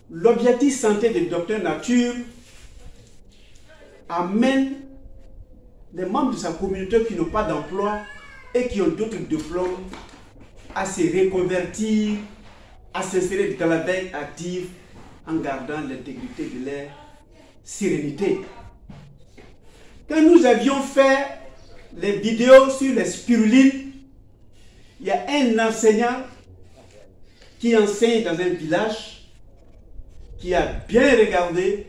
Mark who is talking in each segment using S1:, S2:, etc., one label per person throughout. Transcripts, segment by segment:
S1: L'objectif santé de Docteur Nature amène les membres de sa communauté qui n'ont pas d'emploi et qui ont d'autres diplômes à se reconvertir, à s'insérer dans la veille active en gardant l'intégrité de leur sérénité. Quand nous avions fait les vidéos sur les spirulines, il y a un enseignant qui enseigne dans un village qui a bien regardé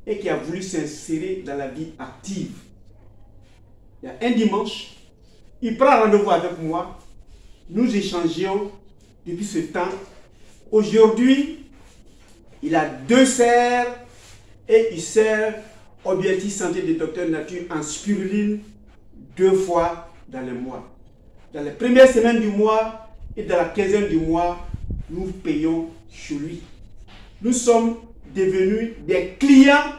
S1: et qui a voulu s'insérer dans la vie active. Il y a un dimanche, il prend rendez-vous avec moi, nous échangions depuis ce temps. Aujourd'hui, il a 2 serres et il sert Objectif Santé de Docteur Nature en spiruline 2 fois dans le mois. Dans les premières semaines du mois et dans la 15e du mois, nous payons chez lui. Nous sommes devenus des clients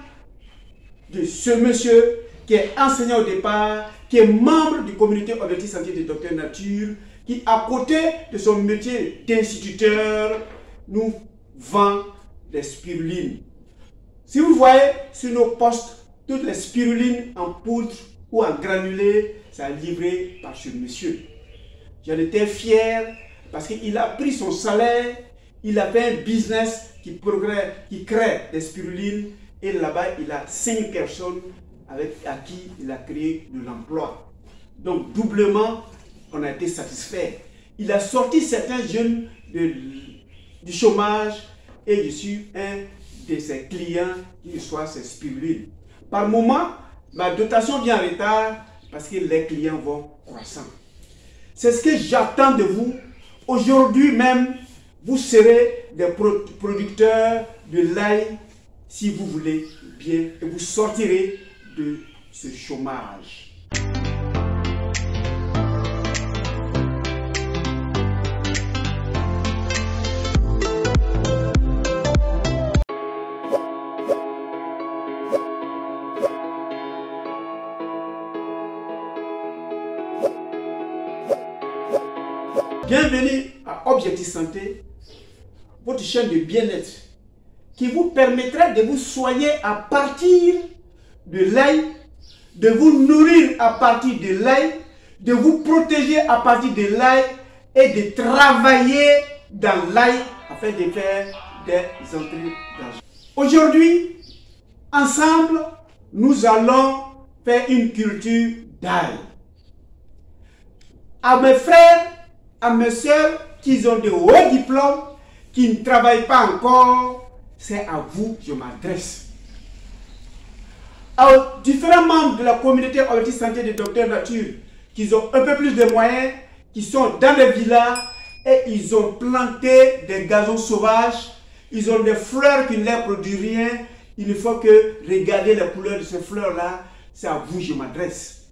S1: de ce monsieur qui est enseignant au départ, qui est membre du communauté Objectif Santé de Docteur Nature, qui à côté de son métier d'instituteur, nous vend des spirulines. Si vous voyez sur nos postes, toutes les spirulines en poudre ou en granulé, c'est livré par ce monsieur. J'en étais fier parce qu'il a pris son salaire, il a fait un business qui crée des spirulines et là-bas il a 5 personnes à qui il a créé de l'emploi. Donc doublement, on a été satisfait. Il a sorti certains jeunes du chômage et je suis un de ses clients qui reçoit ces spirulines. Par moment, ma dotation vient en retard parce que les clients vont croissant. C'est ce que j'attends de vous. Aujourd'hui même, vous serez des producteurs de l'ail si vous voulez bien et vous sortirez de ce chômage. Bienvenue à Objectif Santé, votre chaîne de bien-être qui vous permettra de vous soigner à partir de l'ail, de vous nourrir à partir de l'ail, de vous protéger à partir de l'ail et de travailler dans l'ail afin de faire des entrées d'argent. Aujourd'hui, ensemble, nous allons faire une culture d'ail. À mes frères, à mes soeurs qui ont de hauts diplômes, qui ne travaillent pas encore, c'est à vous que je m'adresse. Aux différents membres de la communauté Objectif Santé de Docteur Nature, qui ont un peu plus de moyens, qui sont dans les villas et ils ont planté des gazons sauvages, ils ont des fleurs qui ne leur produisent rien. Il ne faut que regarder les couleurs de ces fleurs-là, c'est à vous que je m'adresse.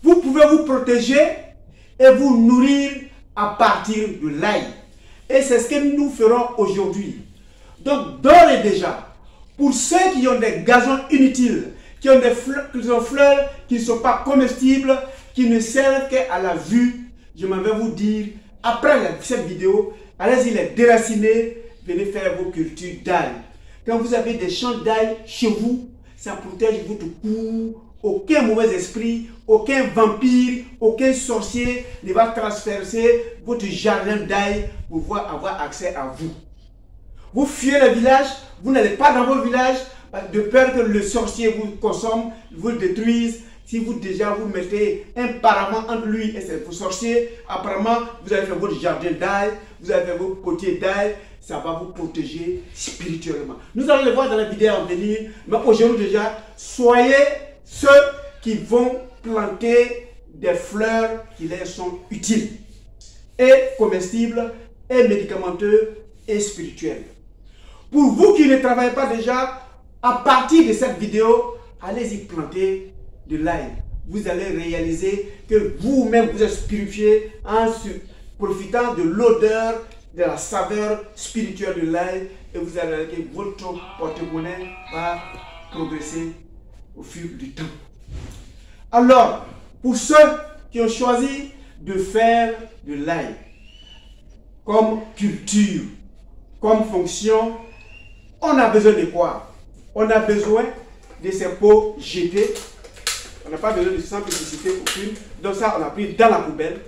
S1: Vous pouvez vous protéger et vous nourrir à partir de l'ail. Et c'est ce que nous ferons aujourd'hui. Donc, d'ores et déjà, pour ceux qui ont des gazons inutiles, qui ont des fleurs qui ne sont pas comestibles, qui ne servent qu'à la vue, je m'en vais vous dire, après cette vidéo, allez-y les déraciner, venez faire vos cultures d'ail. Quand vous avez des champs d'ail chez vous, ça protège votre cou. Aucun mauvais esprit, aucun vampire, aucun sorcier ne va transpercer votre jardin d'ail pour pouvoir avoir accès à vous. Vous fuyez le village, vous n'allez pas dans vos villages de peur que le sorcier vous consomme, vous le détruise. Si vous mettez un paravent entre lui et vos sorciers, apparemment vous avez fait votre jardin d'ail, vous avez fait vos potiers d'ail, ça va vous protéger spirituellement. Nous allons le voir dans la vidéo à venir, mais aujourd'hui déjà, soyez ceux qui vont planter des fleurs qui leur sont utiles et comestibles et médicamenteux et spirituels. Pour vous qui ne travaillez pas déjà, à partir de cette vidéo, allez-y planter de l'ail. Vous allez réaliser que vous-même vous êtes purifié en profitant de l'odeur, de la saveur spirituelle de l'ail et vous allez que votre porte-monnaie va progresser au fil du temps. Alors, pour ceux qui ont choisi de faire de l'ail comme culture, comme fonction, On a besoin de quoi? On a besoin de ces pots jetés. On n'a pas besoin de simplicité aucune. Donc ça, on a pris dans la poubelle.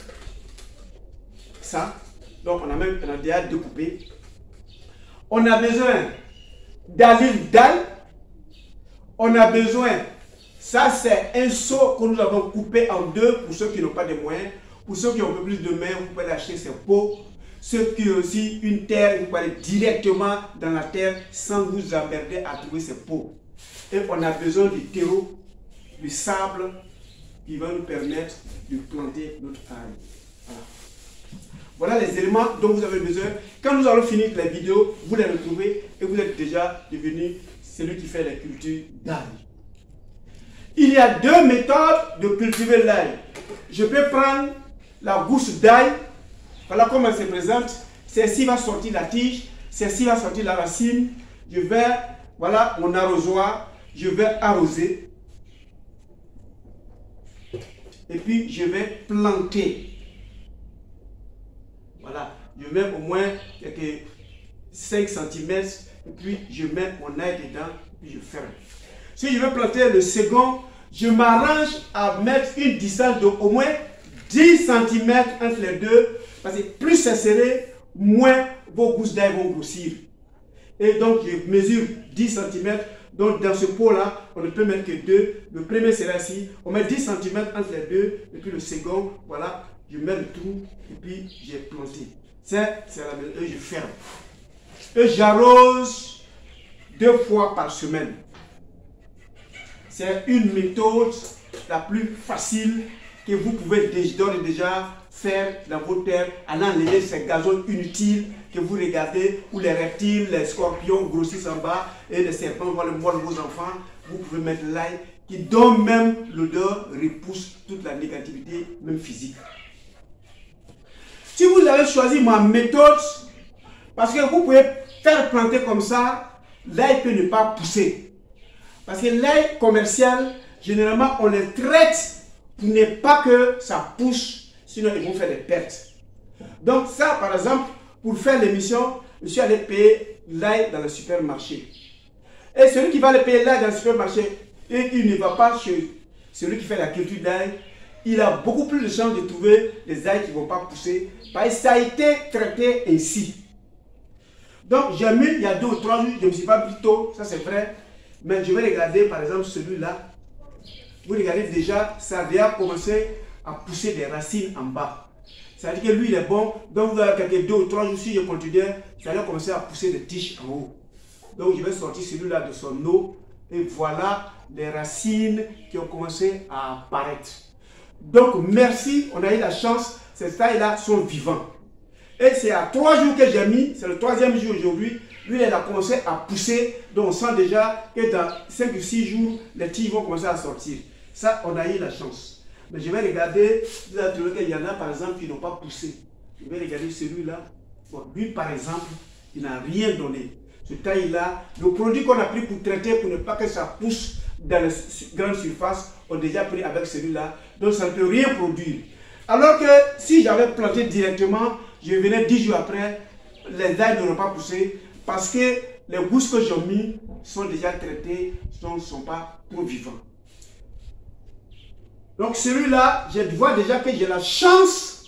S1: Ça. Donc on a déjà découpé. On a besoin d'huile d'ail. On a besoin, ça c'est un seau que nous avons coupé en deux pour ceux qui n'ont pas de moyens. Pour ceux qui ont un peu plus de mains, vous pouvez acheter ces pots. Ceux qui ont aussi une terre, vous pouvez aller directement dans la terre sans vous emmerder à trouver ces pots. Et on a besoin du terreau, du sable qui va nous permettre de planter notre ail. Voilà les éléments dont vous avez besoin. Quand nous allons finir la vidéo, vous les retrouvez et vous êtes déjà devenu celui qui fait la culture d'ail. Il y a deux méthodes de cultiver l'ail. Je peux prendre la gousse d'ail. Voilà comment elle se présente. Celle-ci va sortir la tige. Celle-ci va sortir la racine. Je vais, voilà mon arrosoir. Je vais arroser. Et puis je vais planter. Voilà. Je mets au moins quelques 5 cm. Et puis je mets mon ail dedans. Et puis je ferme. Si je veux planter le second, je m'arrange à mettre une distance d'au moins 10 cm entre les deux. Parce que plus c'est serré, moins vos gousses d'ail vont grossir. Et donc je mesure 10 cm. Donc dans ce pot-là, on ne peut mettre que deux. Le premier sera ici. On met 10 cm entre les deux. Et puis le second, voilà, je mets le trou. Et puis j'ai planté. C'est la même. Et je ferme. Et j'arrose 2 fois par semaine. C'est une méthode la plus facile que vous pouvez déjà faire dans vos terres en enlevant ces gazons inutiles que vous regardez, où les reptiles, les scorpions grossissent en bas et les serpents vont mordre vos enfants. Vous pouvez mettre l'ail qui donne même l'odeur, repousse toute la négativité, même physique. Si vous avez choisi ma méthode, parce que vous pouvez faire planter comme ça, l'ail peut ne pas pousser. Parce que l'ail commercial, généralement, on les traite pour ne pas que ça pousse, sinon ils vont faire des pertes. Donc ça, par exemple, pour faire l'émission, je suis allé payer l'ail dans le supermarché. Et celui qui va aller payer l'ail dans le supermarché, et il ne va pas chez celui qui fait la culture d'ail, il a beaucoup plus de chances de trouver des ailes qui ne vont pas pousser, parce que ça a été traité ainsi. Donc j'ai mis, il y a 2 ou 3 jours, je ne me suis pas dit tôt, ça c'est vrai, mais je vais regarder par exemple celui-là. Vous regardez déjà, ça a déjà commencé à pousser des racines en bas. Ça veut dire que lui il est bon, donc vous avez quelques 2 ou 3 jours, si je continue, ça va commencer à pousser des tiges en haut. Donc je vais sortir celui-là de son eau, et voilà les racines qui ont commencé à apparaître. Donc merci, on a eu la chance, ces tailles-là sont vivants. Et c'est à 3 jours que j'ai mis, c'est le 3e jour aujourd'hui, lui il a commencé à pousser, donc on sent déjà que dans 5 ou 6 jours, les tiges vont commencer à sortir. Ça, on a eu la chance. Mais je vais regarder, vous allez trouver qu'il y en a par exemple qui n'ont pas poussé. Je vais regarder celui-là. Bon, lui par exemple, il n'a rien donné. Ce taille-là, le produit qu'on a pris pour traiter, pour ne pas que ça pousse dans les grandes surfaces, on a déjà pris avec celui-là. Donc ça ne peut rien produire. Alors que si j'avais planté directement, je venais 10 jours après, les ailes n'auront pas poussé parce que les gousses que j'ai mis sont déjà traitées, ne sont pas trop vivants. Donc celui-là, je vois déjà que j'ai la chance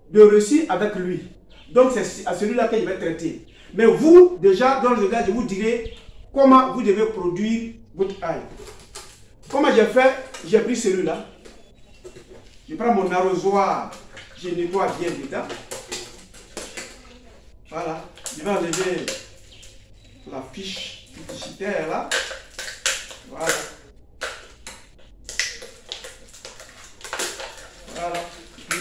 S1: de réussir avec lui. Donc c'est à celui-là que je vais traiter. Mais vous, déjà, dans le cas, je vous dirai comment vous devez produire votre ail. Comment j'ai fait? J'ai pris celui-là. Je prends mon arrosoir, je nettoie bien dedans. Voilà. Je vais enlever la fiche publicitaire là. Voilà. Voilà. Puis,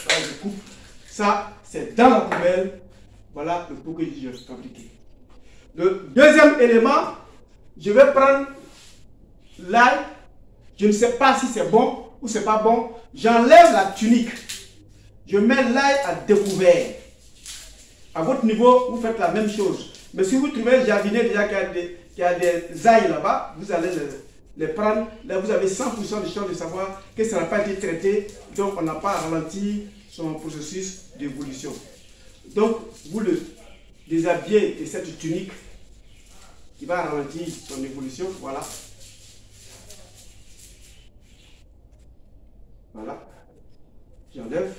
S1: là, je coupe. Ça, c'est dans la poubelle. Voilà le pot que j'ai fabriqué. Le deuxième élément, je vais prendre l'ail. Je ne sais pas si c'est bon ou c'est pas bon. J'enlève la tunique. Je mets l'ail à découvert. À votre niveau, vous faites la même chose. Mais si vous trouvez un jardinier déjà qui a des ailes là-bas, vous allez les prendre. Là, vous avez 100% de chance de savoir que ça n'a pas été traité. Donc, on n'a pas ralenti son processus d'évolution. Donc, vous le déshabillez de cette tunique qui va ralentir son évolution. Voilà. Voilà. J'enlève.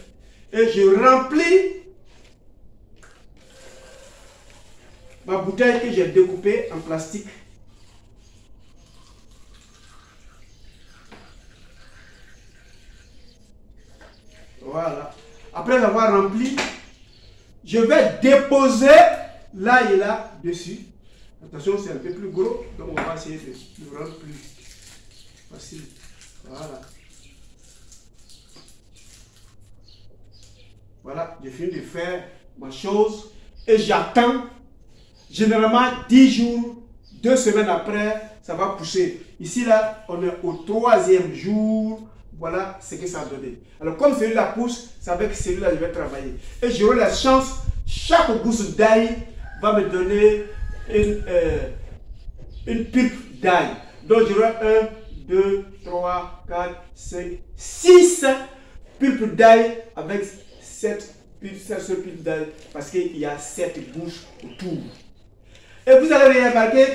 S1: Et je remplis ma bouteille que j'ai découpée en plastique. Voilà. Après avoir rempli, je vais déposer là et là dessus. Attention, c'est un peu plus gros, donc on va essayer de le rendre plus facile. Voilà. Voilà, j'ai fini de faire ma chose et j'attends. Généralement 10 jours, 2 semaines après, ça va pousser. Ici, là, on est au 3e jour. Voilà ce que ça a donné. Alors, comme celui-là pousse, c'est avec celui-là que je vais travailler. Et j'aurai la chance, chaque gousse d'ail va me donner une pulpe d'ail. Donc, j'aurai 1, 2, 3, 4, 5, 6 pulpes d'ail avec cette pulpe d'ail parce qu'il y a 7 bouches autour. Et vous allez remarquer,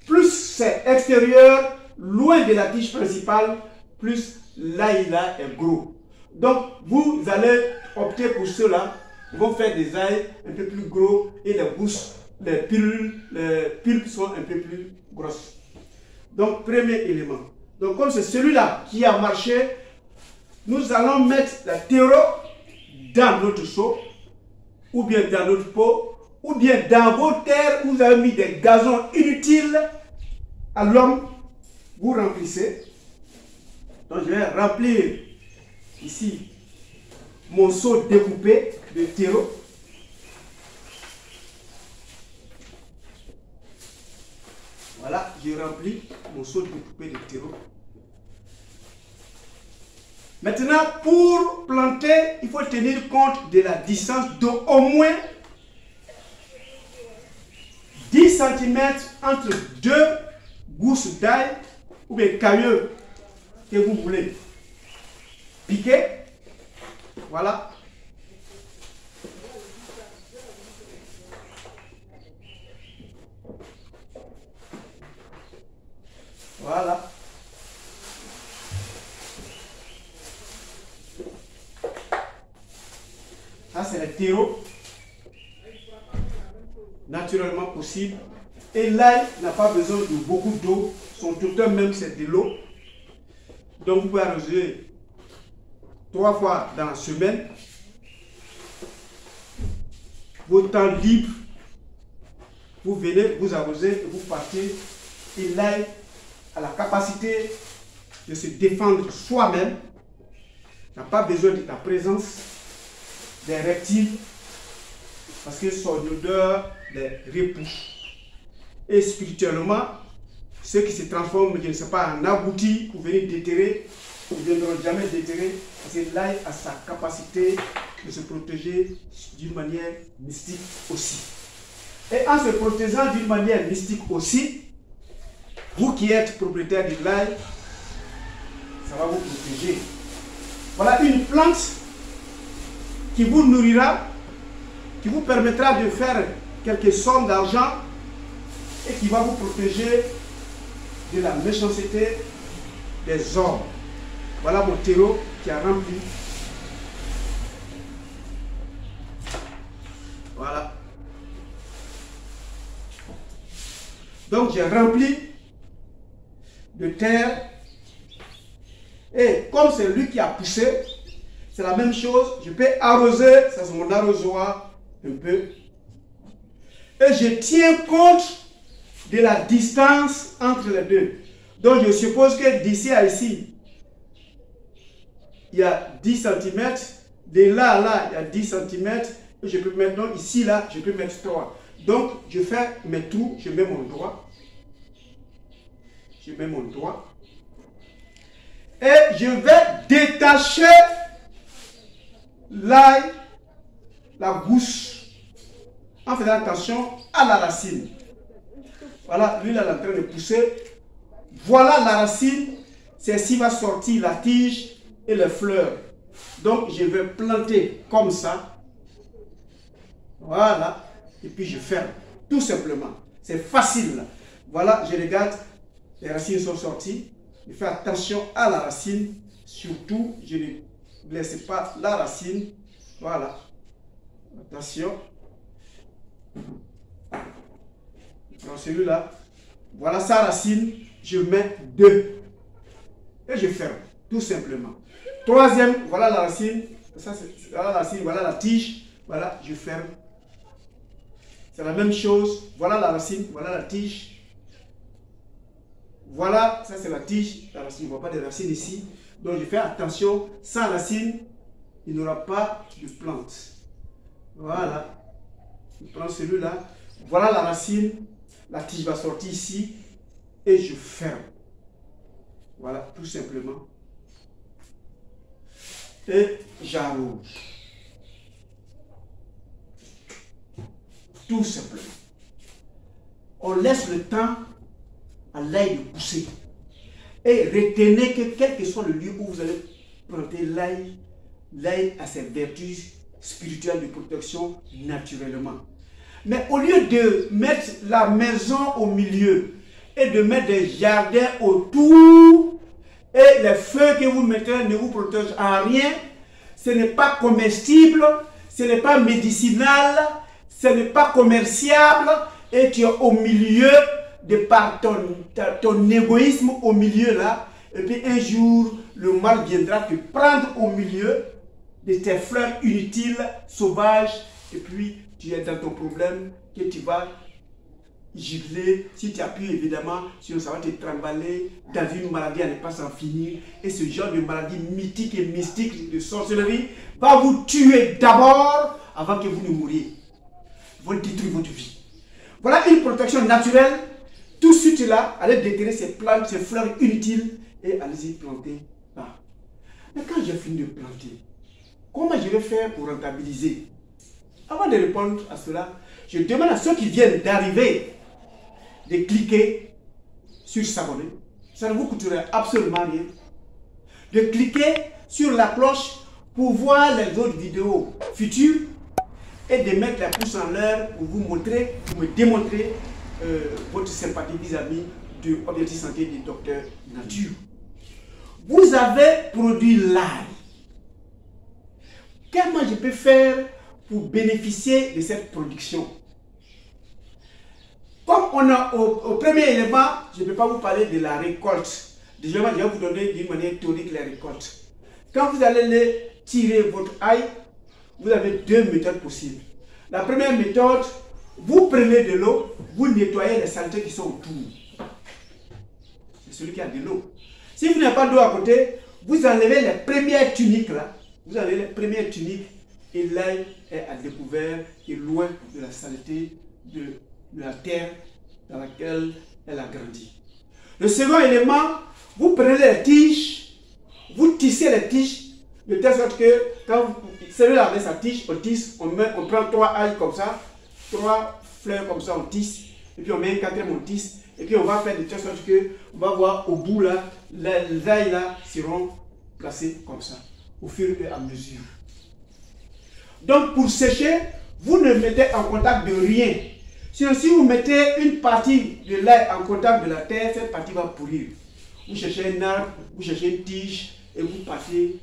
S1: plus c'est extérieur, loin de la tige principale, plus l'ail là est gros. Donc, vous allez opter pour ceux-là. Ils vont faire des ailes un peu plus gros et les gousses, les pulpes sont un peu plus grosses. Donc, premier élément. Donc, comme c'est celui-là qui a marché, nous allons mettre la terreau dans notre seau, ou bien dans notre pot, ou bien dans vos terres où vous avez mis des gazons inutiles à l'homme, vous remplissez. Donc je vais remplir ici mon seau découpé de terreau. Voilà, j'ai rempli mon seau découpé de terreau. Maintenant, pour planter, il faut tenir compte de la distance d'au moins 10 cm entre 2 gousses d'ail ou bien cailleux que vous voulez piquer. Voilà. Voilà. Ça, c'est le terreau naturellement possible. Et l'ail n'a pas besoin de beaucoup d'eau. Son total même, c'est de l'eau. Donc, vous pouvez arroser 3 fois dans la semaine. Vos temps libres, vous venez, vous arrosez et vous partez. Et l'ail a la capacité de se défendre soi-même. N'a pas besoin de ta présence des reptiles parce que son odeur les repousse. Et spirituellement, ceux qui se transforment, je ne sais pas, en aboutis pour venir déterrer, ils ne viendront jamais déterrer parce que l'ail a sa capacité de se protéger d'une manière mystique aussi. Et en se protégeant d'une manière mystique aussi, vous qui êtes propriétaire de l'ail, ça va vous protéger. Voilà une plante qui vous nourrira, qui vous permettra de faire quelques sommes d'argent et qui va vous protéger de la méchanceté des hommes. Voilà mon terreau qui a rempli. Voilà. Donc j'ai rempli de terre. Et comme c'est lui qui a poussé, c'est la même chose. Je peux arroser, ça c'est mon arrosoir, un peu. Et je tiens compte de la distance entre les deux. Donc je suppose que d'ici à ici, il y a 10 cm. De là à là, il y a 10 cm. Et je peux maintenant, ici, là, je peux mettre 3. Donc je fais mes trous, je mets mon doigt. Je mets mon doigt. Et je vais détacher l'ail, la gousse, en faisant attention à la racine. Voilà, lui là, il est en train de pousser. Voilà la racine, c'est ici va sortir la tige et les fleurs. Donc je vais planter comme ça. Voilà, et puis je ferme, tout simplement. C'est facile. Voilà, je regarde, les racines sont sorties. Je fais attention à la racine. Surtout, je ne laisse pas la racine. Voilà. Attention. Dans celui-là, voilà sa racine. Je mets 2. Et je ferme, tout simplement. Troisième, voilà la racine. Ça, voilà la racine, voilà la tige. Voilà, je ferme. C'est la même chose. Voilà la racine, voilà la tige. Voilà, ça c'est la tige. La racine, il ne voit pas de racine ici. Donc je fais attention. Sans racine, il n'y aura pas de plante. Voilà. Je prends celui-là. Voilà la racine. La tige va sortir ici. Et je ferme. Voilà, tout simplement. Et j'arrose. Tout simplement. On laisse le temps à l'ail de pousser. Et retenez que quel que soit le lieu où vous allez planter l'ail, l'ail a ses vertus spirituelles de protection naturellement. Mais au lieu de mettre la maison au milieu et de mettre des jardins autour, et les feux que vous mettez ne vous protègent en rien, ce n'est pas comestible, ce n'est pas médicinal, ce n'est pas commerciable, et tu es au milieu de par ton égoïsme au milieu là, et puis un jour, le mal viendra te prendre au milieu de tes fleurs inutiles, sauvages, et puis tu es dans ton problème que tu vas gicler. Si tu appuies évidemment, sinon ça va te trimballer dans une maladie à ne pas s'en finir. Et ce genre de maladie mythique et mystique de sorcellerie va vous tuer d'abord avant que vous ne mouriez. Vous détruire votre vie. Voilà une protection naturelle. Tout de suite là, allez déterrer ces plantes, ces fleurs inutiles et allez-y planter là. Mais quand j'ai fini de planter, comment je vais faire pour rentabiliser? Avant de répondre à cela, je demande à ceux qui viennent d'arriver de cliquer sur s'abonner. Ça ne vous coûterait absolument rien. De cliquer sur la cloche pour voir les autres vidéos futures et de mettre la pouce en l'air pour vous montrer, pour me démontrer votre sympathie vis-à-vis de Objectif Santé du Docteur Nature. Vous avez produit l'ail. Comment je peux faire pour bénéficier de cette production? Comme on a au premier élément, je ne peux pas vous parler de la récolte. Déjà, je vais vous donner d'une manière théorique la récolte. Quand vous allez tirer votre ail, vous avez 2 méthodes possibles. La première méthode, vous prenez de l'eau, vous nettoyez les saletés qui sont autour. C'est celui qui a de l'eau. Si vous n'avez pas d'eau à côté, vous enlevez les premières tuniques là. Vous enlevez les premières tuniques et l'ail est à découvert et loin de la saleté de la terre dans laquelle elle a grandi. Le second élément, vous prenez les tiges, vous tissez les tiges de telle sorte que quand celui-là avec sa tige, on tisse, on prend 3 ails comme ça, 3 fleurs comme ça, on tisse, et puis on met un 4e, on tisse, et puis on va faire de telle sorte que on va voir au bout là, les ails là seront placés comme ça, au fur et à mesure. Donc pour sécher, vous ne mettez en contact de rien. Sinon, si vous mettez une partie de l'ail en contact de la terre, cette partie va pourrir. Vous cherchez un arbre, vous cherchez une tige et vous partez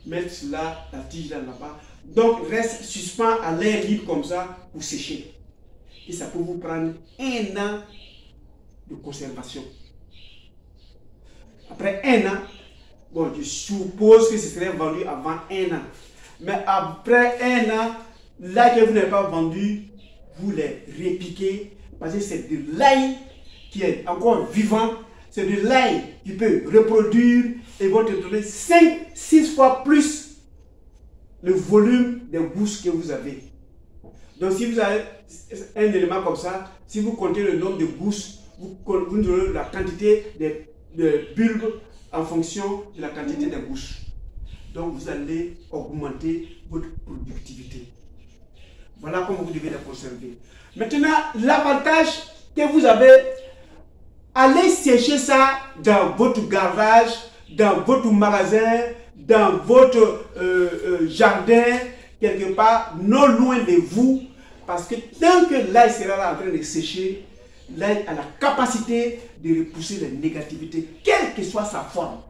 S1: mettre là, la tige là-bas. Donc reste suspend à l'air libre comme ça pour sécher. Et ça peut vous prendre 1 an de conservation. Après 1 an, bon, je suppose que ce serait vendu avant 1 an. Mais après 1 an, là que vous n'avez pas vendu, vous les répiquez parce que c'est de l'ail qui est encore vivant, c'est de l'ail qui peut reproduire et va te donner 5-6 fois plus le volume des gousses que vous avez. Donc si vous avez un élément comme ça, si vous comptez le nombre de gousses, vous donnez la quantité de bulbes en fonction de la quantité des gousses. Donc vous allez augmenter votre productivité. Voilà comment vous devez la conserver. Maintenant, l'avantage que vous avez, allez sécher ça dans votre garage, dans votre magasin, dans votre jardin, quelque part, non loin de vous. Parce que tant que l'ail sera là en train de sécher, l'ail a la capacité de repousser les négativités, quelle que soit sa forme.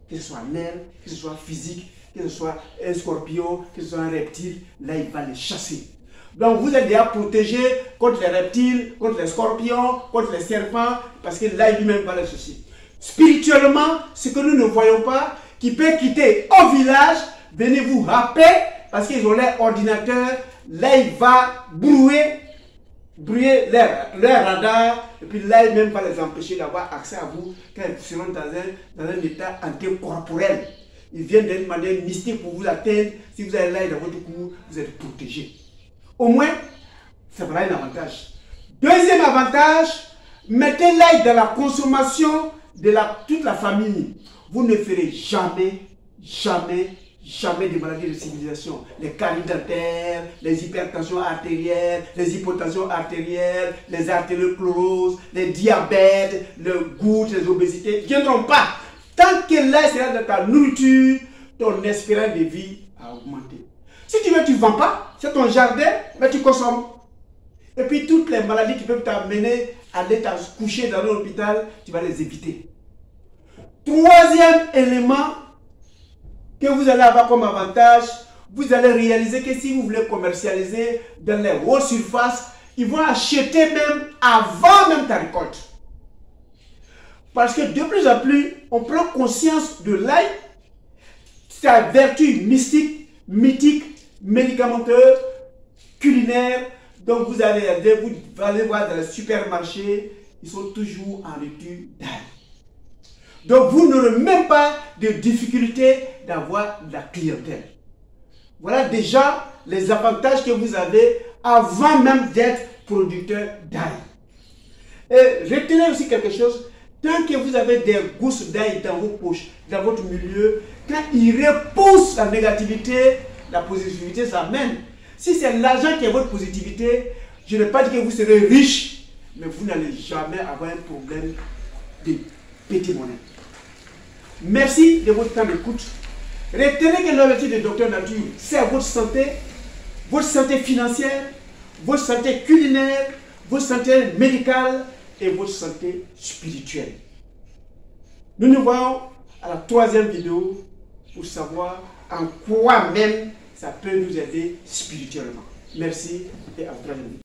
S1: Que ce soit l'aile, que ce soit physique, que ce soit un scorpion, que ce soit un reptile, l'ail va les chasser. Donc vous êtes déjà protégé contre les reptiles, contre les scorpions, contre les serpents, parce que l'ail lui-même va les chasser. Spirituellement, ce que nous ne voyons pas, qui peut quitter au village, venez vous rappeler, parce qu'ils ont leur ordinateur, l'ail va brouiller leur radar, et puis l'ail même va les empêcher d'avoir accès à vous quand ils seront dans un état anticorporel. Ils viennent d'une manière mystique pour vous atteindre. Si vous avez l'ail dans votre cou, vous êtes protégé. Au moins, ça fera un avantage. Deuxième avantage, mettez l'ail dans la consommation de toute la famille. Vous ne ferez jamais des maladies de civilisation. Les caries dentaires, les hypertensions artérielles, les hypotensions artérielles, les artériochloroses, les diabètes, le goutte, les obésités ne viendront pas. Tant que l'ail sera dans ta nourriture, ton espérance de vie a augmenté. Si tu veux, tu ne vends pas, c'est ton jardin, mais tu consommes. Et puis toutes les maladies qui peuvent t'amener à aller te coucher dans l'hôpital, tu vas les éviter. Troisième élément que vous allez avoir comme avantage, vous allez réaliser que si vous voulez commercialiser dans les hautes surfaces, ils vont acheter même avant même ta récolte. Parce que de plus en plus, on prend conscience de l'ail, sa vertu mystique, mythique, médicamenteuse, culinaire. Donc vous allez voir dans les supermarchés, ils sont toujours en rupture d'ail. Donc vous n'aurez même pas de difficulté d'avoir de la clientèle. Voilà déjà les avantages que vous avez avant même d'être producteur d'ail. Et retenez aussi quelque chose, tant que vous avez des gousses d'ail dans vos poches, dans votre milieu, quand ils repoussent la négativité, la positivité s'amène. Si c'est l'argent qui est votre positivité, je n'ai pas dit que vous serez riche, mais vous n'allez jamais avoir un problème de petit monnaie. Merci de votre temps d'écoute. Retenez que l'objectif de Docteur Nature, c'est votre santé financière, votre santé culinaire, votre santé médicale et votre santé spirituelle. Nous nous voyons à la troisième vidéo pour savoir en quoi même ça peut nous aider spirituellement. Merci et à la prochaine.